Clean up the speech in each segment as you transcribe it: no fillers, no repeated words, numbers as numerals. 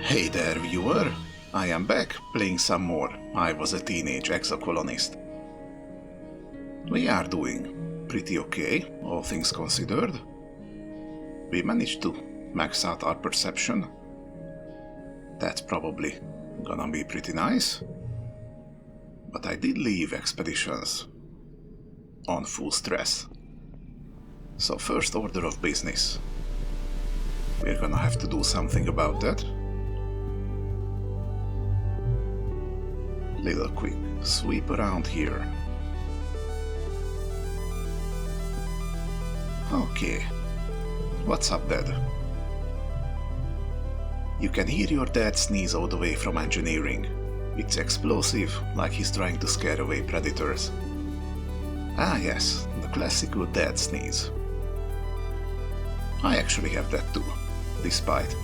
Hey there, viewer! I am back, playing some more. I was a Teenage Exocolonist. We are doing pretty okay, all things considered. We managed to max out our perception. That's probably gonna be pretty nice. But I did leave expeditions on full stress. So first order of business. We're gonna have to do something about that. Little quick sweep around here. Okay. What's up, Dad? You can hear your dad sneeze all the way from engineering. It's explosive, like he's trying to scare away predators. Ah yes, the classical dad sneeze. I actually have that too, despite,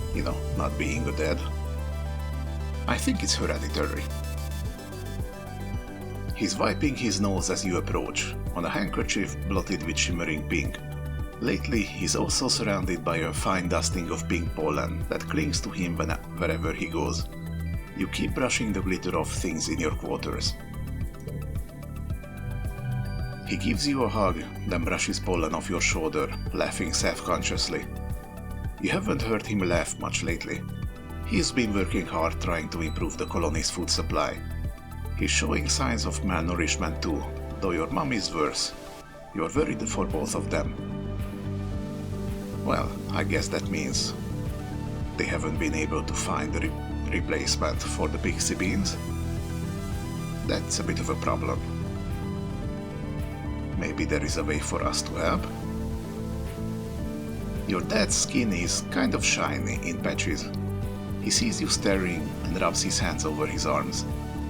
not being a dad. I think it's hereditary. He's wiping his nose as you approach, on a handkerchief blotted with shimmering pink. Lately, he's also surrounded by a fine dusting of pink pollen that clings to him wherever he goes. You keep brushing the glitter off things in your quarters. He gives you a hug, then brushes pollen off your shoulder, laughing self-consciously. You haven't heard him laugh much lately. He's been working hard trying to improve the colony's food supply. He's showing signs of malnourishment too, though your mom is worse. You're worried for both of them. Well, I guess that means they haven't been able to find a replacement for the pixie beans. That's a bit of a problem. Maybe there is a way for us to help. Your dad's skin is kind of shiny in patches. He sees you staring and rubs his hands over his arms.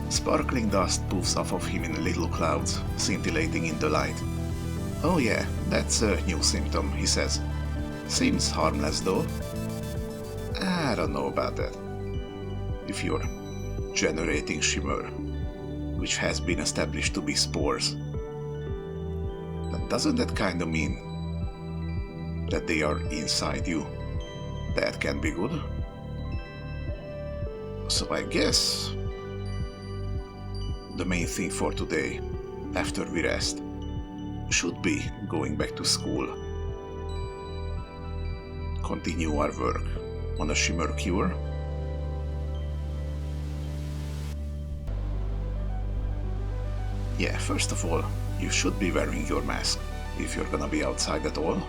Sparkling dust poofs off of him in little clouds, scintillating in the light. Oh yeah, that's a new symptom, he says. Seems harmless though. I don't know about that. If you're generating shimmer, which has been established to be spores, then doesn't that kinda mean that they are inside you? That can be good. So I guess the main thing for today, after we rest, should be going back to school. Continue our work on a shimmer cure. Yeah, first of all, you should be wearing your mask if you're gonna be outside at all.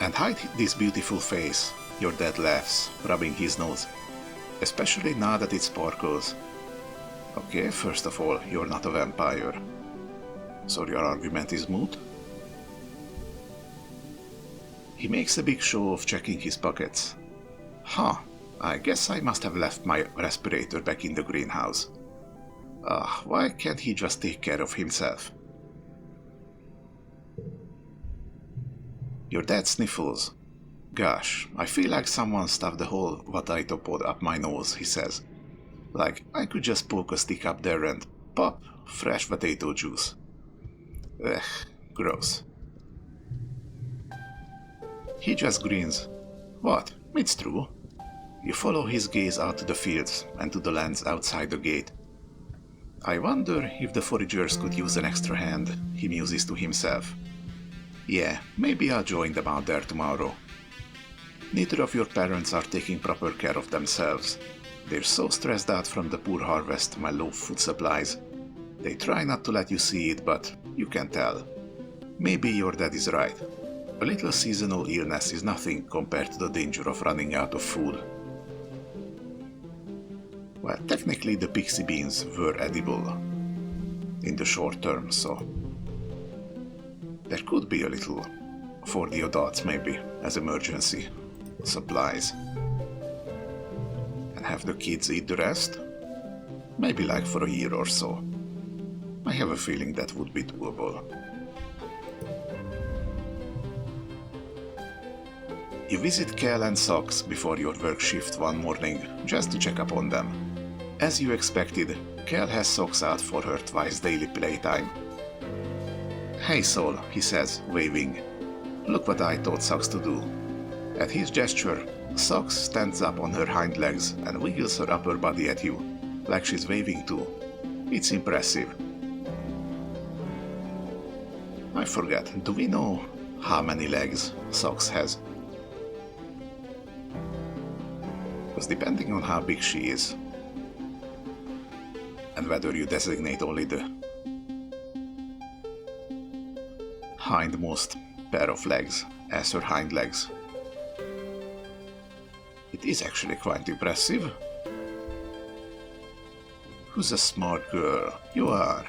And hide this beautiful face. Your dad laughs, rubbing his nose. Especially now that it sparkles. Okay, first of all, you're not a vampire. So your argument is moot? He makes a big show of checking his pockets. Huh, I guess I must have left my respirator back in the greenhouse. Why can't he just take care of himself? Your dad sniffles. Gosh, I feel like someone stuffed the whole potato pod up my nose, he says. Like I could just poke a stick up there and pop fresh potato juice. Ugh, gross. He just grins. What? It's true. You follow his gaze out to the fields and to the lands outside the gate. I wonder if the foragers could use an extra hand, he muses to himself. Yeah, maybe I'll join them out there tomorrow. Neither of your parents are taking proper care of themselves. They're so stressed out from the poor harvest and low food supplies. They try not to let you see it, but you can tell. Maybe your dad is right. A little seasonal illness is nothing compared to the danger of running out of food. Well, technically the pixie beans were edible in the short term, so there could be a little for the adults maybe, as emergency supplies. And have the kids eat the rest? Maybe like for a year or so. I have a feeling that would be doable. You visit Kel and Socks before your work shift one morning, just to check up on them. As you expected, Kel has Socks out for her twice daily playtime. Hey Sol, he says, waving. Look what I taught Socks to do. At his gesture, Socks stands up on her hind legs and wiggles her upper body at you, like she's waving too. It's impressive. I forget, do we know how many legs Socks has? Because depending on how big she is, and whether you designate only the hindmost pair of legs as her hind legs, it is actually quite impressive. Who's a smart girl? You are.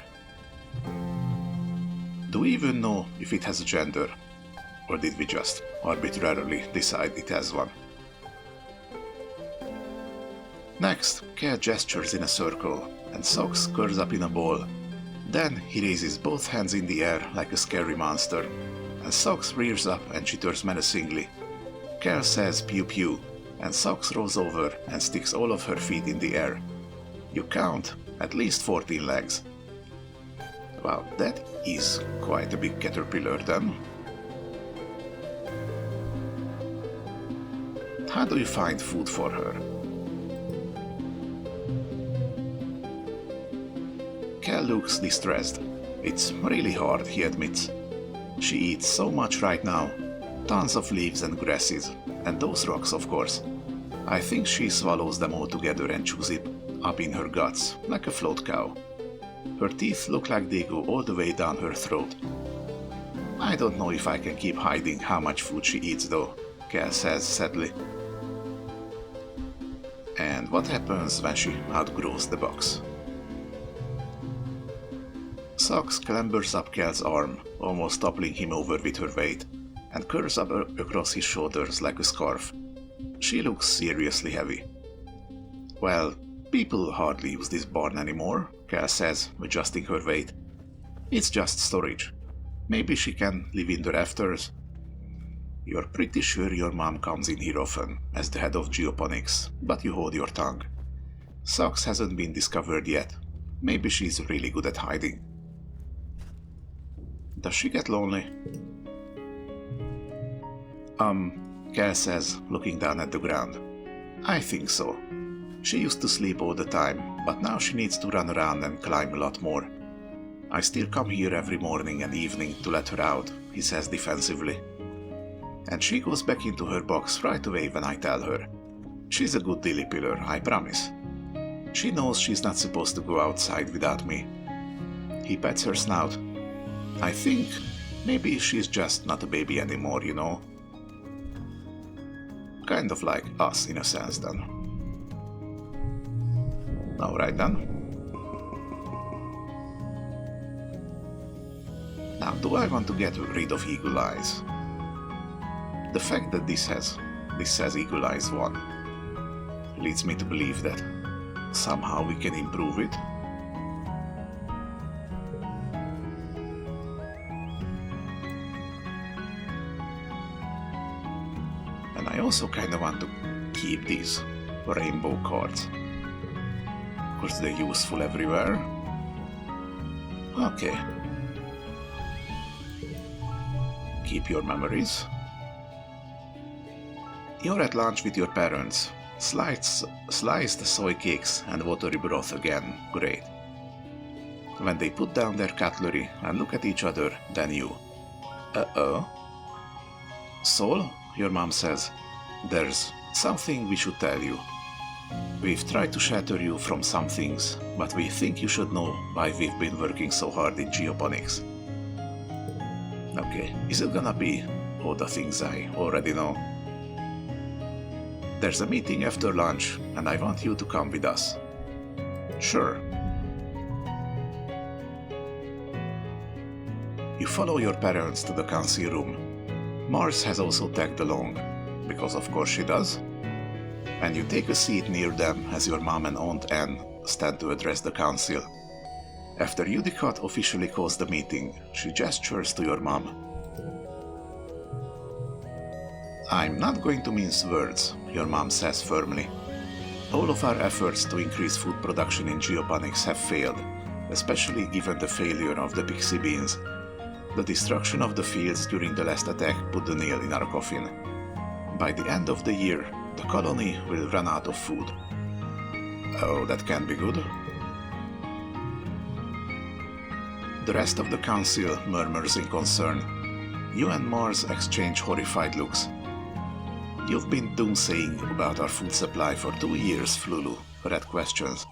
Do we even know if it has a gender? Or did we just arbitrarily decide it has one? Next, Cat gestures in a circle, and Socks curls up in a ball. Then he raises both hands in the air like a scary monster, and Socks rears up and chitters menacingly. Cal says pew pew, and Socks rolls over and sticks all of her feet in the air. You count at least 14 legs. Wow, that is quite a big caterpillar then. How do you find food for her? Cal looks distressed. It's really hard, he admits. She eats so much right now. Tons of leaves and grasses, and those rocks, of course. I think she swallows them all together and chews it up in her guts, like a float cow. Her teeth look like they go all the way down her throat. I don't know if I can keep hiding how much food she eats though, Cal says sadly. And what happens when she outgrows the box? Socks clambers up Cal's arm, almost toppling him over with her weight, and curls up across his shoulders like a scarf. She looks seriously heavy. Well, people hardly use this barn anymore, Cal says, adjusting her weight. It's just storage. Maybe she can live in the rafters. You're pretty sure your mom comes in here often, as the head of geoponics, but you hold your tongue. Socks hasn't been discovered yet. Maybe she's really good at hiding. Does she get lonely? Cal says, looking down at the ground. I think so. She used to sleep all the time, but now she needs to run around and climb a lot more. I still come here every morning and evening to let her out, he says defensively. And she goes back into her box right away when I tell her. She's a good dilly pillar, I promise. She knows she's not supposed to go outside without me. He pets her snout. I think maybe she's just not a baby anymore, you know. Kind of like us in a sense then. Alright then. Now, do I want to get rid of Eagle Eyes? The fact that this says Eagle Eyes 1 leads me to believe that somehow we can improve it. And I also kinda want to keep these rainbow cards. Of course they're useful everywhere. Okay. Keep your memories. You're at lunch with your parents. Sliced soy cakes and watery broth again. Great. When they put down their cutlery and look at each other, then you. Uh-oh. Sol, your mom says, there's something we should tell you. We've tried to shelter you from some things, but we think you should know why we've been working so hard in geoponics. Okay, is it gonna be all the things I already know? There's a meeting after lunch, and I want you to come with us. Sure. You follow your parents to the council room. Mars has also tagged along, because of course she does. And you take a seat near them as your mom and Aunt Anne stand to address the council. After Udicott officially calls the meeting, she gestures to your mom. I'm not going to mince words, your mom says firmly. All of our efforts to increase food production in geoponics have failed, especially given the failure of the pixie beans. The destruction of the fields during the last attack put the nail in our coffin. By the end of the year, the colony will run out of food. Oh, that can't be good. The rest of the council murmurs in concern. You and Mars exchange horrified looks. You've been doomsaying about our food supply for 2 years, Flulu. Red questions.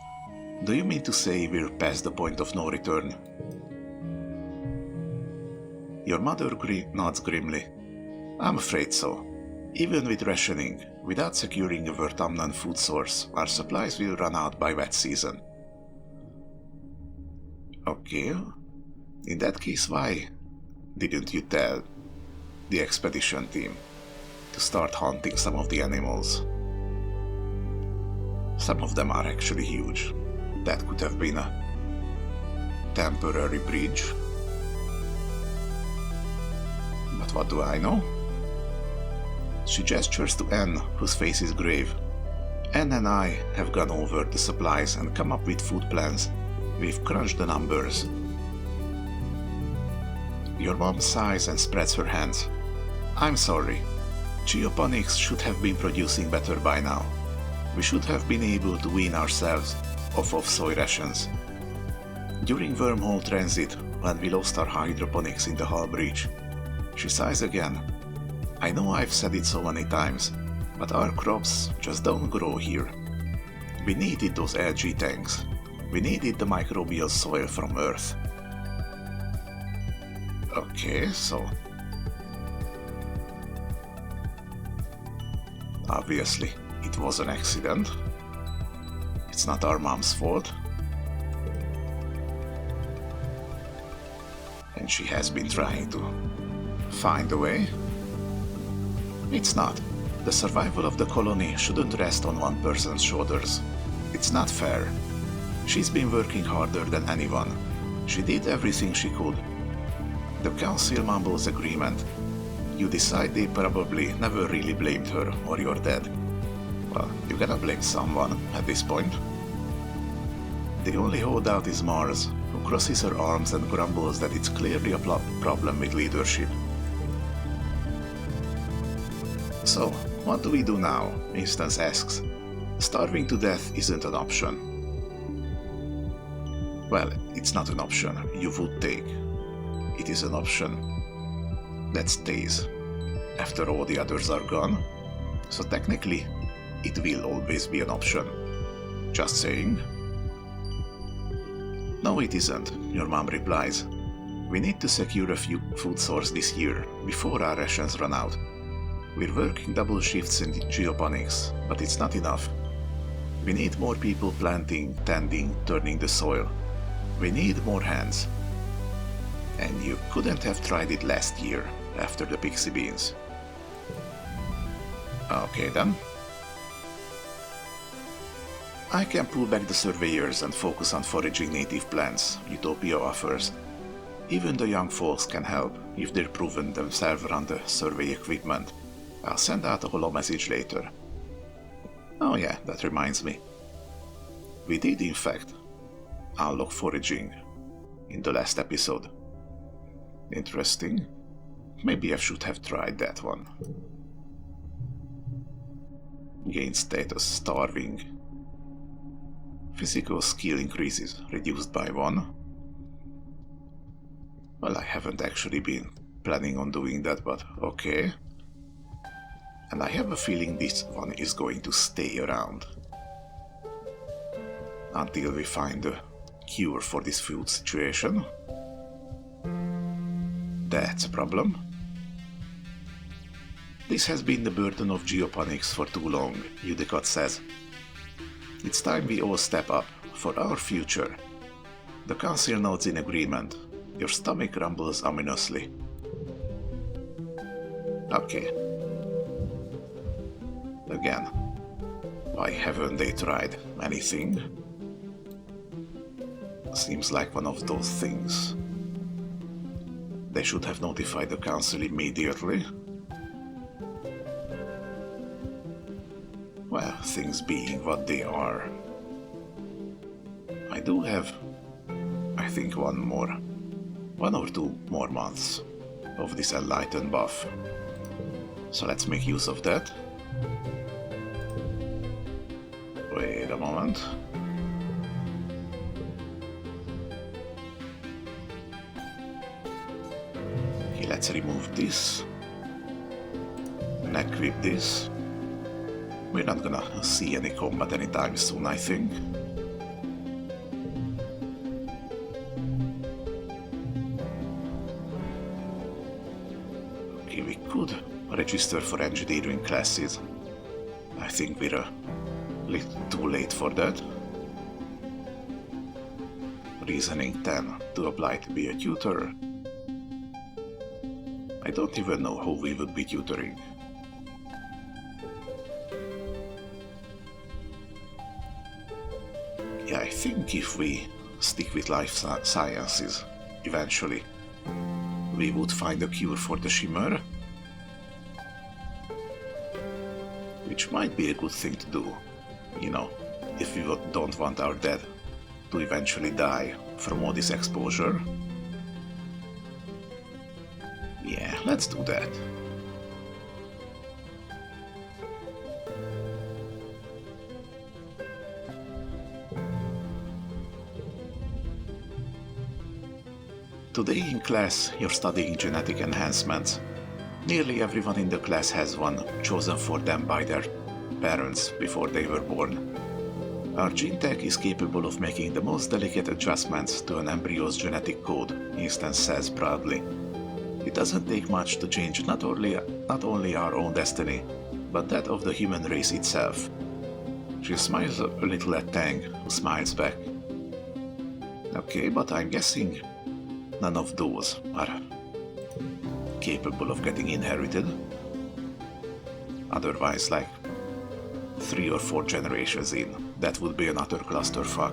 Do you mean to say we're past the point of no return? Your mother nods grimly. I'm afraid so. Even with rationing, without securing a Vertamnan food source, our supplies will run out by wet season. Okay. In that case, why didn't you tell the expedition team to start hunting some of the animals? Some of them are actually huge. That could have been a temporary bridge. But what do I know? She gestures to Anne, whose face is grave. Anne and I have gone over the supplies and come up with food plans. We've crunched the numbers. Your mom sighs and spreads her hands. I'm sorry. Geoponics should have been producing better by now. We should have been able to wean ourselves off of soy rations. During wormhole transit, when we lost our hydroponics in the hull breach. She sighs again. I know I've said it so many times, but our crops just don't grow here. We needed those LG tanks. We needed the microbial soil from Earth. Okay, so... obviously, it was an accident. It's not our mom's fault. And she has been trying to find a way. It's not. The survival of the colony shouldn't rest on one person's shoulders. It's not fair. She's been working harder than anyone. She did everything she could. The council mumbles agreement. You decide they probably never really blamed her, or you're dead. Well, you gotta blame someone at this point. The only holdout is Mars, who crosses her arms and grumbles that it's clearly a problem with leadership. So, what do we do now? Instance asks. Starving to death isn't an option. Well, it's not an option you would take. It is an option that stays after all the others are gone. So technically, it will always be an option. Just saying. No, it isn't, your mom replies. We need to secure a food source this year, before our rations run out. We're working double shifts in geoponics, but it's not enough. We need more people planting, tending, turning the soil. We need more hands. And you couldn't have tried it last year, after the pixie beans. Okay then. I can pull back the surveyors and focus on foraging native plants, Utopia offers. Even the young folks can help, if they're proven themselves around the survey equipment. I'll send out a holo message later. Oh yeah, that reminds me. We did in fact unlock foraging in the last episode. Interesting. Maybe I should have tried that one. Gain status starving. Physical skill increases, reduced by 1. Well, I haven't actually been planning on doing that, but okay. And I have a feeling this one is going to stay around. Until we find a cure for this food situation. That's a problem. This has been the burden of geoponics for too long, Udicott says. It's time we all step up, for our future. The council nods in agreement. Your stomach rumbles ominously. Okay. Again, why haven't they tried anything? Seems like one of those things. They should have notified the council immediately. Well, things being what they are. I do have, I think, one or two more months of this enlightened buff. So let's make use of that. Wait a moment. Okay, let's remove this and equip this. We're not gonna see any combat anytime soon, I think. Okay, we could register for engineering classes. I think we're a little too late for that. Reasoning 10 to apply to be a tutor. I don't even know who we would be tutoring. Yeah, I think if we stick with life sciences, eventually we would find a cure for the shimmer, which might be a good thing to do, you know, if we don't want our dead to eventually die from all this exposure. Yeah, let's do that. Today in class, you're studying genetic enhancements. Nearly everyone in the class has one, chosen for them by their parents before they were born. Our gene tech is capable of making the most delicate adjustments to an embryo's genetic code, Instance says proudly. It doesn't take much to change not only our own destiny, but that of the human race itself. She smiles a little at Tang, who smiles back. Okay, but I'm guessing none of those are capable of getting inherited. Otherwise, like 3 or 4 generations in, that would be an utter clusterfuck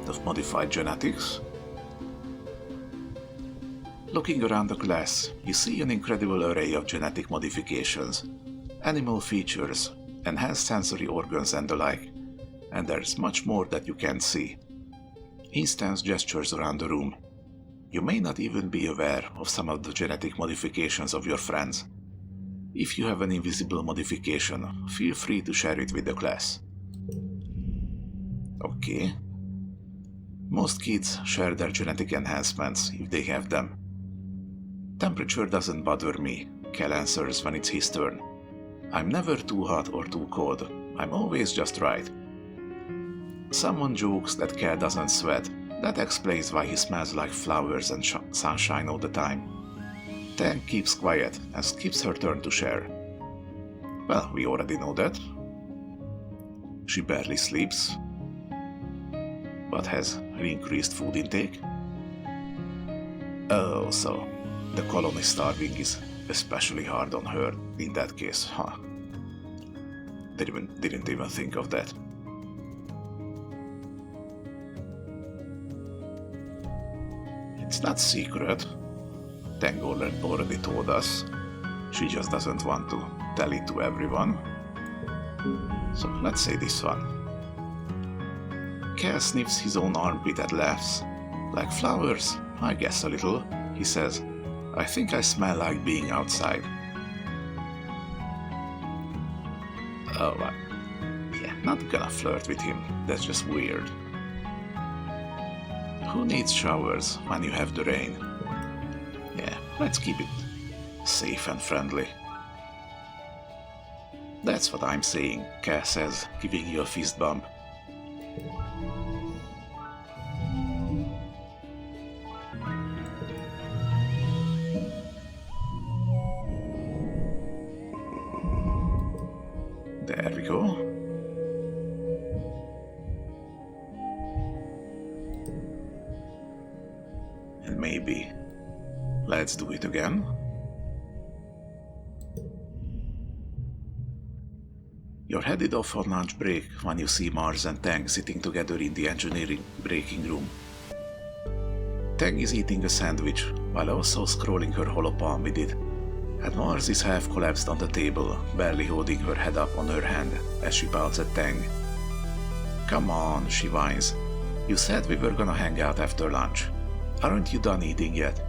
of modified genetics. Looking around the class, you see an incredible array of genetic modifications, animal features, enhanced sensory organs and the like, and there's much more that you can't see. Instance gestures around the room. You may not even be aware of some of the genetic modifications of your friends. If you have an invisible modification, feel free to share it with the class. Okay. Most kids share their genetic enhancements if they have them. Temperature doesn't bother me, Cal answers when it's his turn. I'm never too hot or too cold. I'm always just right. Someone jokes that Cal doesn't sweat. That explains why he smells like flowers and sunshine all the time. Tang keeps quiet and skips her turn to share. Well, we already know that. She barely sleeps, but has increased food intake. Oh, so the colony starving is especially hard on her in that case, huh? Didn't even think of that. It's not secret. Tang already told us. She just doesn't want to tell it to everyone. So let's say this one. Cal sniffs his own armpit and laughs. Like flowers? I guess a little, he says. I think I smell like being outside. Oh, yeah, not gonna flirt with him. That's just weird. Who needs showers when you have the rain? Yeah, let's keep it safe and friendly. That's what I'm saying, Cass says, giving you a fist bump. There we go. And maybe let's do it again. You're headed off on lunch break when you see Mars and Tang sitting together in the engineering breaking room. Tang is eating a sandwich while also scrolling her holopalm with it, and Mars is half collapsed on the table, barely holding her head up on her hand as she pouts at Tang. Come on, she whines. You said we were gonna hang out after lunch. Aren't you done eating yet?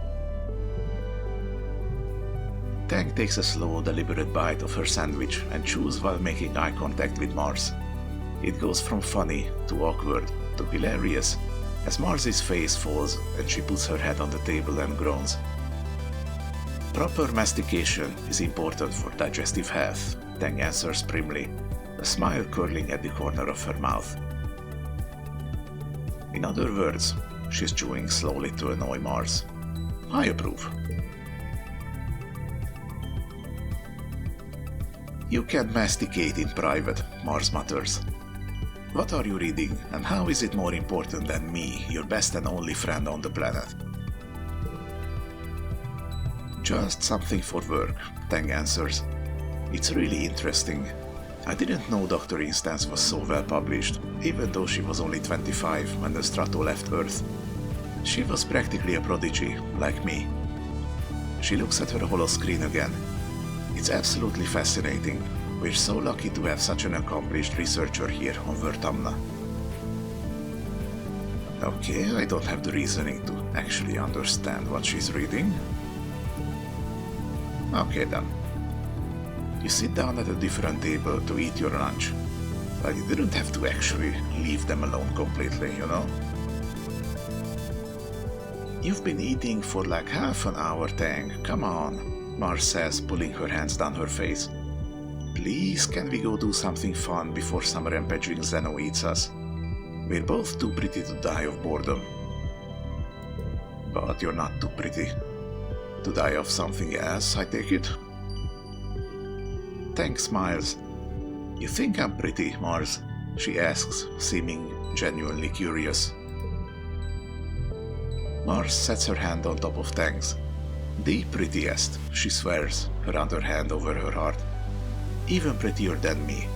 Tang takes a slow, deliberate bite of her sandwich and chews while making eye contact with Mars. It goes from funny to awkward to hilarious as Mars's face falls and she puts her head on the table and groans. Proper mastication is important for digestive health, Tang answers primly, a smile curling at the corner of her mouth. In other words, she's chewing slowly to annoy Mars. I approve. You can masticate in private, Mars mutters. What are you reading, and how is it more important than me, your best and only friend on the planet? Just something for work, Tang answers. It's really interesting. I didn't know Dr. Instance was so well published, even though she was only 25 when the Strato left Earth. She was practically a prodigy, like me. She looks at her holoscreen again. It's absolutely fascinating. We're so lucky to have such an accomplished researcher here on Vertamna. Okay, I don't have the reasoning to actually understand what she's reading. Okay then. You sit down at a different table to eat your lunch. But you didn't have to actually leave them alone completely, you know? You've been eating for like half an hour, Tang. Come on, Mars says, pulling her hands down her face. Please, can we go do something fun before some rampaging Zeno eats us? We're both too pretty to die of boredom. But you're not too pretty. To die of something else, I take it? Tang smiles. You think I'm pretty, Mars? She asks, seeming genuinely curious. Mars sets her hand on top of Tang's. The prettiest, she swears, her other hand over her heart. Even prettier than me.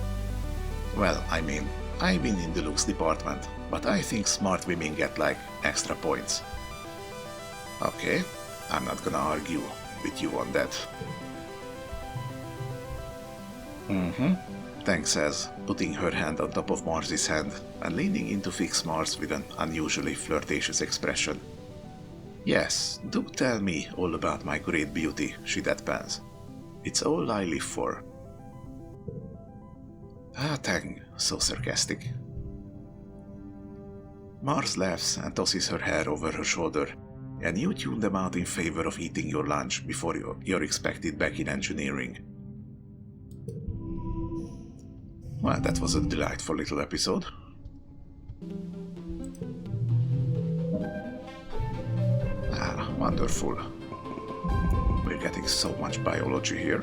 Well, I mean, I win in the looks department, but I think smart women get like extra points. Okay, I'm not gonna argue with you on that. Tang says, putting her hand on top of Mars's hand and leaning in to fix Mars with an unusually flirtatious expression. Yes, do tell me all about my great beauty, she deadpans. It's all I live for. Ah, Tang, so sarcastic. Mars laughs and tosses her hair over her shoulder, and you tune them out in favor of eating your lunch before you're expected back in engineering. Well, that was a delightful little episode. Ah, wonderful. We're getting so much biology here.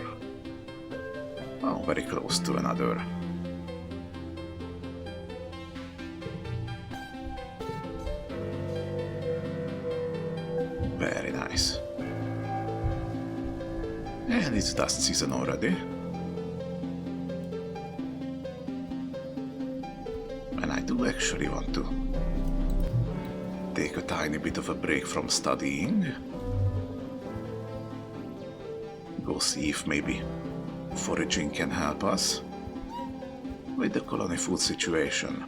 Oh, very close to another. Very nice. And it's dust season already. And I do actually want to take a tiny bit of a break from studying. Go see if maybe foraging can help us with the colony food situation.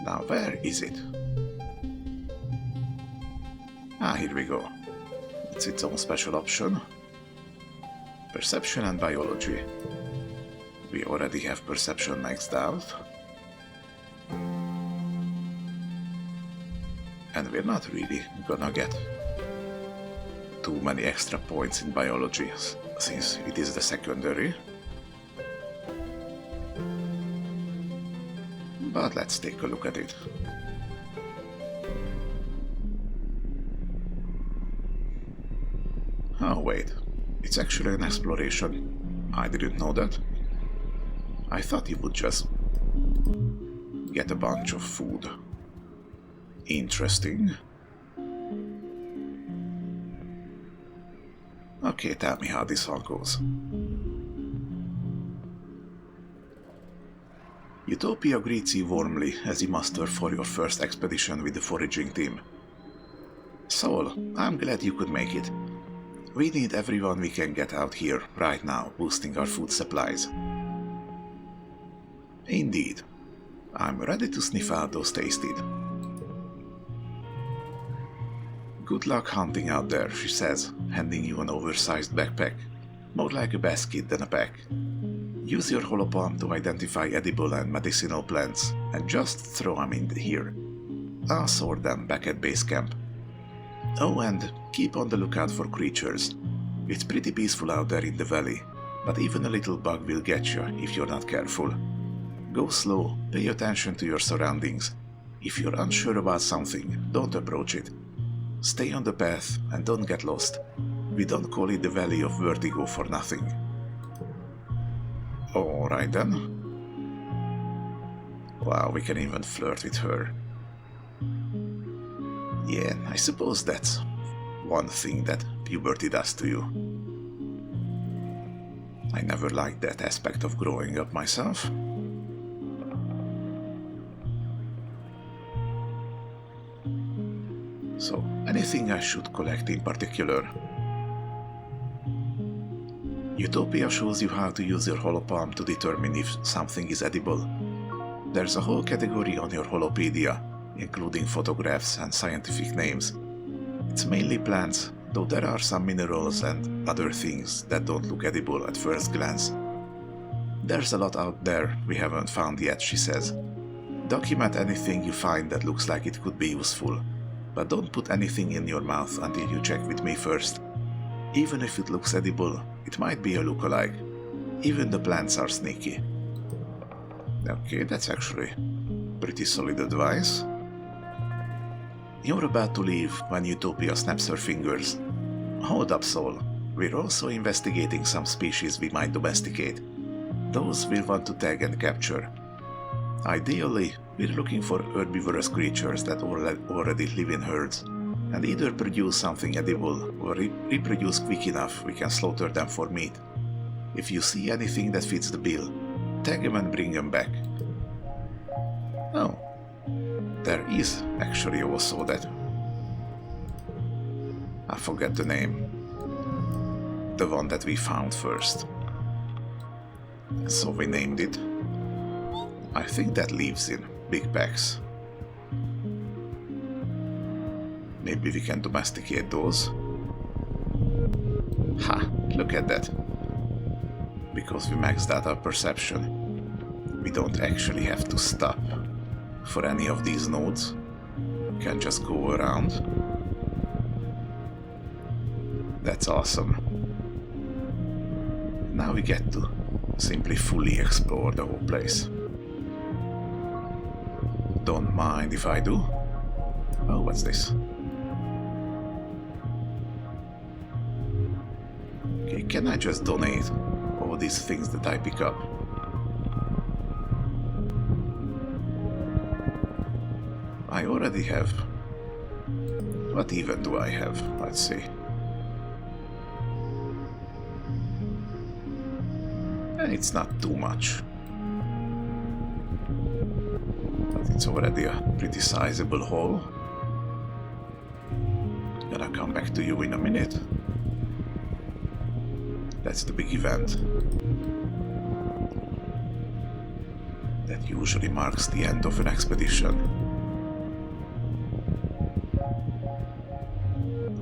Now, where is it? Ah, here we go. It's its own special option. Perception and biology. We already have perception maxed out. And we're not really gonna get too many extra points in biology since it is the secondary. But let's take a look at it. Oh wait, it's actually an exploration. I didn't know that. I thought you would just get a bunch of food. Interesting. Okay, tell me how this all goes. Utopia greets you warmly as you muster for your first expedition with the foraging team. Sol, I'm glad you could make it. We need everyone we can get out here right now, boosting our food supplies. Indeed. I'm ready to sniff out those tasted. Good luck hunting out there, she says, handing you an oversized backpack. More like a basket than a pack. Use your holopalm to identify edible and medicinal plants, and just throw them in here. I'll sort them back at base camp. Oh, and keep on the lookout for creatures. It's pretty peaceful out there in the valley, but even a little bug will get you if you're not careful. Go slow, pay attention to your surroundings. If you're unsure about something, don't approach it. Stay on the path and don't get lost. We don't call it the Valley of Vertigo for nothing. Alright then. Wow, we can even flirt with her. Yeah, I suppose that's one thing that puberty does to you. I never liked that aspect of growing up myself. So, anything I should collect in particular? Utopia shows you how to use your holopalm to determine if something is edible. There's a whole category on your holopedia, including photographs and scientific names. It's mainly plants, though there are some minerals and other things that don't look edible at first glance. There's a lot out there we haven't found yet, she says. Document anything you find that looks like it could be useful, but don't put anything in your mouth until you check with me first. Even if it looks edible, it might be a lookalike. Even the plants are sneaky. Okay, that's actually pretty solid advice. You're about to leave when Utopia snaps her fingers. Hold up, Soul. We're also investigating some species we might domesticate. Those we'll want to tag and capture. Ideally, we're looking for herbivorous creatures that already live in herds, and either produce something edible or reproduce quick enough we can slaughter them for meat. If you see anything that fits the bill, tag them and bring them back. Oh, there is actually also that. I forget the name. The one that we found first. So we named it. I think that lives in big packs. Maybe we can domesticate those. Ha! Look at that. Because we maxed out our perception, we don't actually have to stop for any of these nodes. We can just go around. That's awesome. Now we get to simply fully explore the whole place. Don't mind if I do. Oh, what's this? Okay, can I just donate all these things that I pick up? I already have. What even do I have? Let's see. It's not too much. But it's already a pretty sizable haul. Gonna come back to you in a minute. That's the big event. That usually marks the end of an expedition.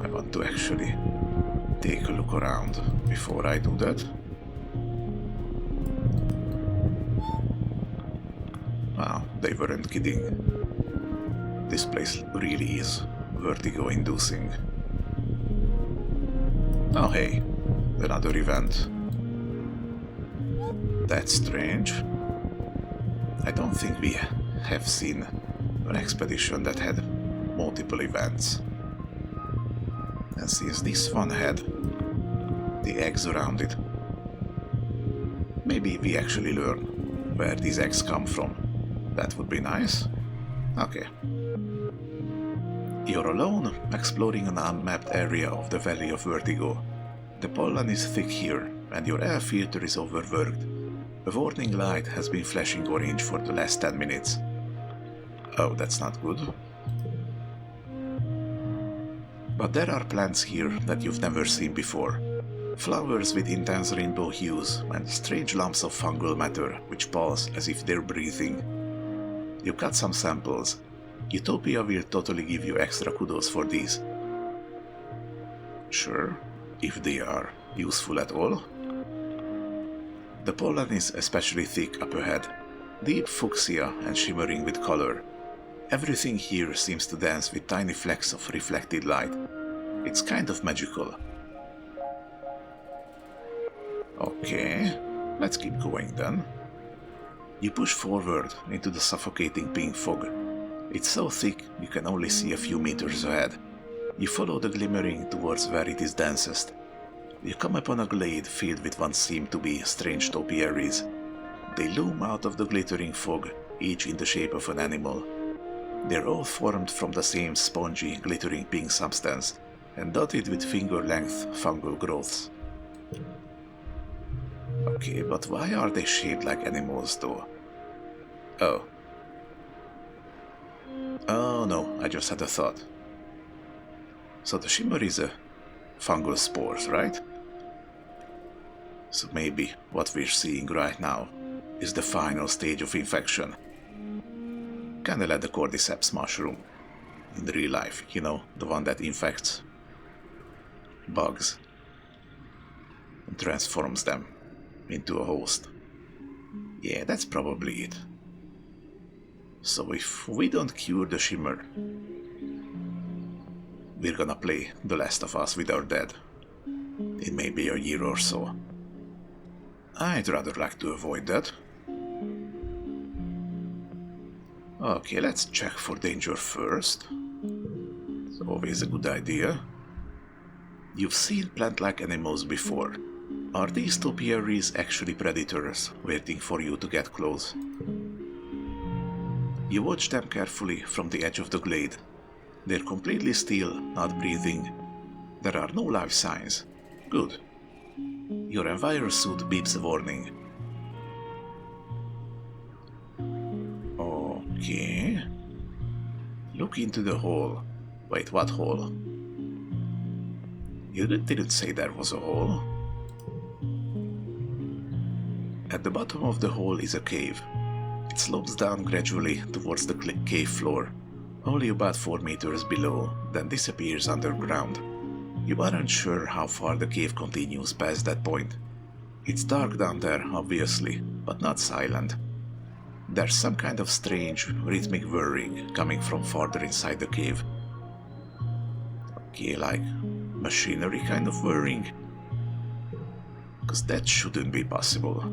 I want to actually take a look around before I do that. Wow, they weren't kidding. This place really is vertigo-inducing. Oh hey, another event. That's strange. I don't think we have seen an expedition that had multiple events. And since this one had the eggs around it, maybe we actually learn where these eggs come from. That would be nice. Okay. You're alone, exploring an unmapped area of the Valley of Vertigo. The pollen is thick here, and your air filter is overworked. A warning light has been flashing orange for the last 10 minutes. Oh, that's not good. But there are plants here that you've never seen before. Flowers with intense rainbow hues, and strange lumps of fungal matter which pulse as if they're breathing. You got some samples. Utopia will totally give you extra kudos for these. Sure, if they are useful at all. The pollen is especially thick up ahead, deep fuchsia and shimmering with color. Everything here seems to dance with tiny flecks of reflected light. It's kind of magical. Okay, let's keep going then. You push forward into the suffocating pink fog. It's so thick you can only see a few meters ahead. You follow the glimmering towards where it is densest. You come upon a glade filled with what seem to be strange topiaries. They loom out of the glittering fog, each in the shape of an animal. They're all formed from the same spongy, glittering pink substance, and dotted with finger-length fungal growths. Okay, but why are they shaped like animals though? Oh. Oh no, I just had a thought. So the shimmer is a fungal spores, right? So maybe what we're seeing right now is the final stage of infection. Kinda like the cordyceps mushroom in real life, you know, the one that infects bugs and transforms them into a host. Yeah, that's probably it. So if we don't cure the shimmer, we're gonna play The Last of Us with our dead in maybe a year or so. I'd rather like to avoid that. Okay, let's check for danger first. It's always a good idea. You've seen plant-like animals before. Are these topiaries actually predators waiting for you to get close? You watch them carefully from the edge of the glade. They're completely still, not breathing. There are no life signs. Good. Your envirosuit beeps a warning. Okay. Look into the hole. Wait, what hole? You didn't say there was a hole. At the bottom of the hole is a cave. It slopes down gradually towards the cave floor, only about 4 meters below, then disappears underground. You aren't sure how far the cave continues past that point. It's dark down there, obviously, but not silent. There's some kind of strange, rhythmic whirring coming from farther inside the cave. Okay, like machinery kind of whirring? Because that shouldn't be possible.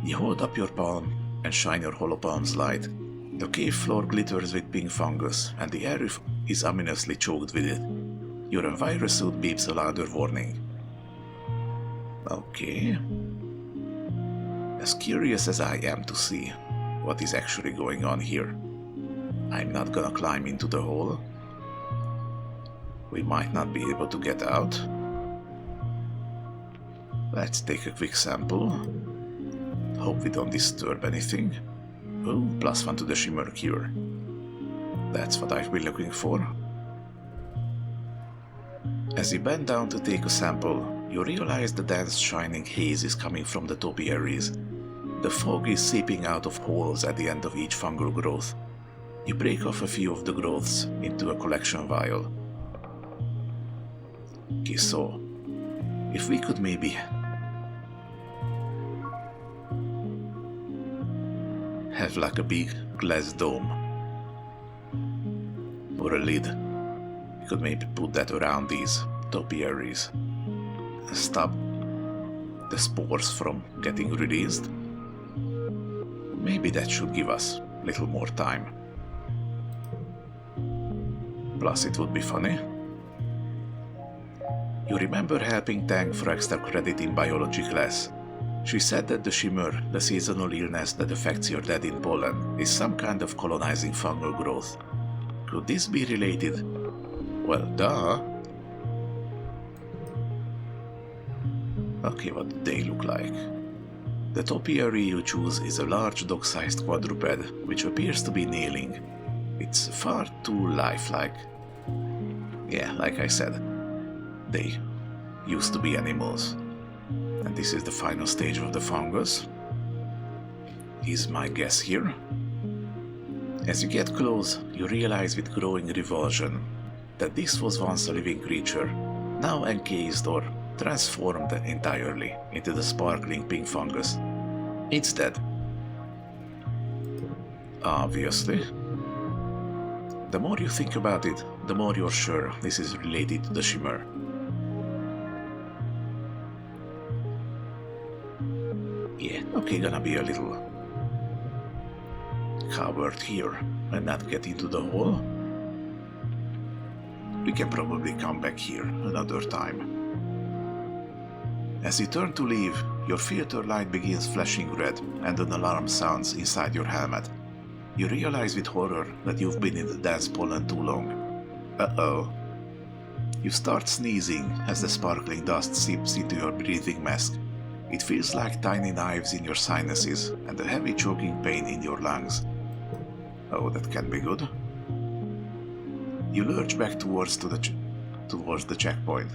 You hold up your palm and shine your hollow palm's light. The cave floor glitters with pink fungus, and the air is ominously choked with it. Your envirosuit beeps a louder warning. Okay. As curious as I am to see what is actually going on here, I'm not gonna climb into the hole. We might not be able to get out. Let's take a quick sample. Hope we don't disturb anything. Oh, +1 to the shimmer cure. That's what I've been looking for. As you bend down to take a sample, you realize the dense shining haze is coming from the topiaries. The fog is seeping out of holes at the end of each fungal growth. You break off a few of the growths into a collection vial. Okay, so if we could maybe have like a big glass dome or a lid, we could maybe put that around these topiaries and stop the spores from getting released. Maybe that should give us a little more time. Plus it would be funny. You remember helping Tang for extra credit in biology class. She said that the shimmer, the seasonal illness that affects your dead in pollen, is some kind of colonizing fungal growth. Could this be related? Well, duh. Okay, what do they look like? The topiary you choose is a large dog-sized quadruped, which appears to be kneeling. It's far too lifelike. Yeah, like I said, they used to be animals. And this is the final stage of the fungus, is my guess here. As you get close, you realize with growing revulsion that this was once a living creature, now encased or transformed entirely into the sparkling pink fungus. It's dead. Obviously. The more you think about it, the more you're sure this is related to the shimmer. Yeah, okay, gonna be a little covered here and not get into the hole. We can probably come back here another time. As you turn to leave, your filter light begins flashing red and an alarm sounds inside your helmet. You realize with horror that you've been in the dance pollen too long. Uh-oh. You start sneezing as the sparkling dust seeps into your breathing mask. It feels like tiny knives in your sinuses and a heavy choking pain in your lungs. Oh, that can be good. You lurch back towards the checkpoint.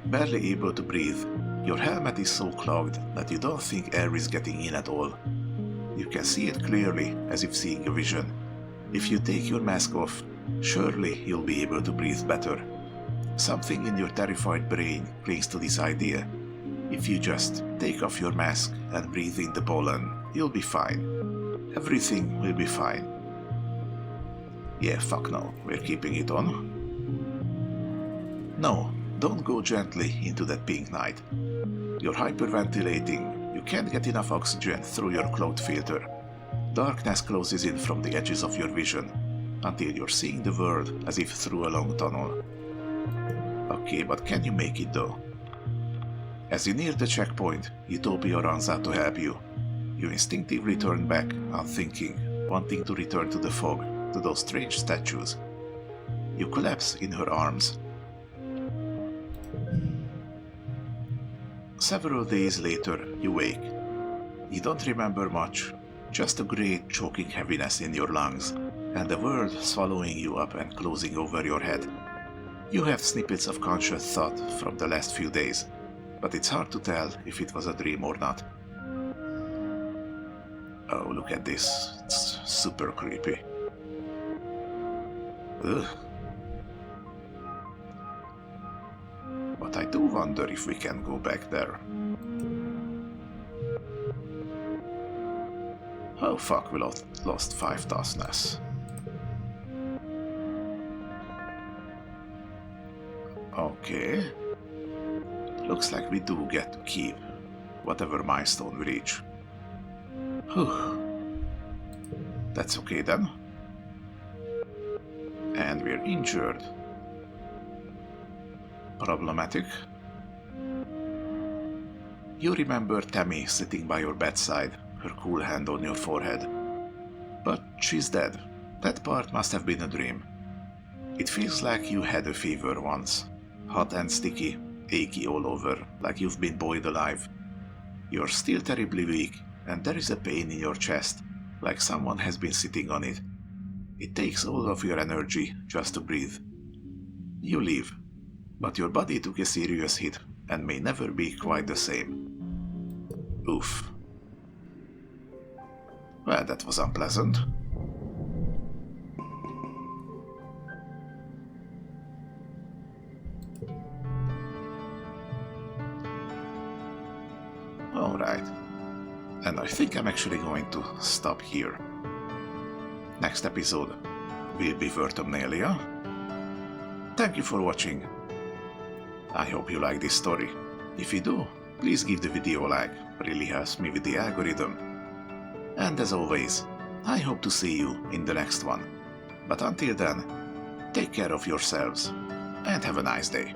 Barely able to breathe, your helmet is so clogged that you don't think air is getting in at all. You can see it clearly, as if seeing a vision. If you take your mask off, surely you'll be able to breathe better. Something in your terrified brain clings to this idea. If you just take off your mask and breathe in the pollen, you'll be fine. Everything will be fine. Yeah, fuck no, we're keeping it on. No, don't go gently into that pink night. You're hyperventilating. You can't get enough oxygen through your cloaked filter. Darkness closes in from the edges of your vision, until you're seeing the world as if through a long tunnel. Okay, but can you make it though? As you near the checkpoint, Utopia runs out to help you. You instinctively turn back, unthinking, wanting to return to the fog, to those strange statues. You collapse in her arms. Several days later, you wake. You don't remember much, just a great choking heaviness in your lungs, and the world swallowing you up and closing over your head. You have snippets of conscious thought from the last few days, but it's hard to tell if it was a dream or not. Oh, look at this. It's super creepy. Ugh. But I do wonder if we can go back there. Oh fuck, we lost 5 toughness. Okay. Looks like we do get to keep whatever milestone we reach. Whew. That's okay then. And we're injured. Problematic. You remember Tammy sitting by your bedside, her cool hand on your forehead. But she's dead. That part must have been a dream. It feels like you had a fever once. Hot and sticky, achy all over, like you've been boiled alive. You're still terribly weak, and there is a pain in your chest, like someone has been sitting on it. It takes all of your energy just to breathe. You leave, but your body took a serious hit and may never be quite the same. Oof. Well, that was unpleasant. Alright. And I think I'm actually going to stop here. Next episode will be Vertomnalia. Thank you for watching. I hope you like this story. If you do, please give the video a like, really helps me with the algorithm. And as always, I hope to see you in the next one. But until then, take care of yourselves and have a nice day.